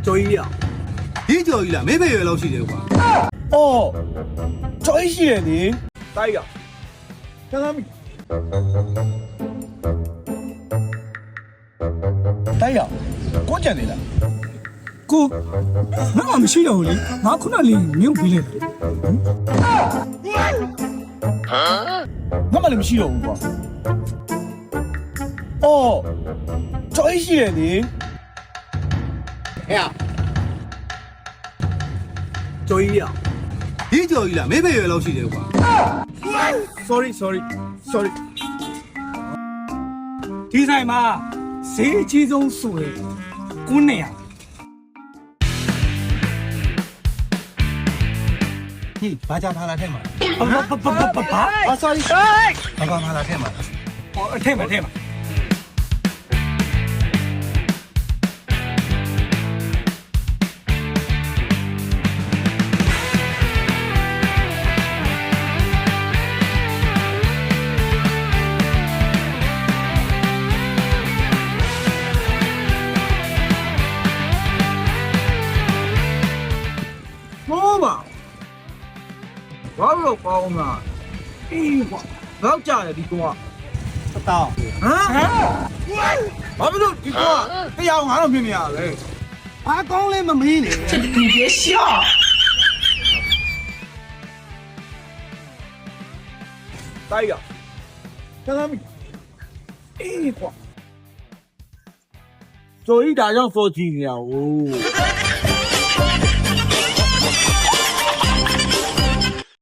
ကျော်ကြီးရဒီကျော်ကြီးလားမေးဖေရွယ်လောက်ရှိတယ်ကွာ အော်ကျော်ကြီးရှိတယ်လေ တိုက်ရခဏမီ တိုက်ရကိုကြံနေလား ကိုငါမှမရှိတော့ဘူးလေငါခုနလေးမြုပ်ပြီးလေ ငါမှလည်းမရှိတော့ဘူးကွာအော်ကျော်ကြီးရှိတယ်လေ ဟဲ့ကျော်ကြီးရဒီကျော်ကြီးလားမေးဖေရွယ်လောက်ရှိတယ်ကွာ sorry ဒီဆိုင်မှာဈေးအကြီးဆုံးဆိုရယ်900ဟေးဘာကြထားလာထဲမှာ ဘာ အာ sorry ဘာထားလာထဲမှာ အထက်မှာမိုးပါဘာလို့ကောင်းလား အေးကွာ တော့ကြတယ်ဒီကောင်က တောင်း ဟမ်ဘာလို့ဒီကောင်ကတရားငါတော့မြင်နေရလဲ ဘာကောင်းလဲမမင်းနဲ့ တိုက်ရခဏမီ အေးကွာ ကျော်ကြီးဒါကြောင့်စောကြည့်နေရဟို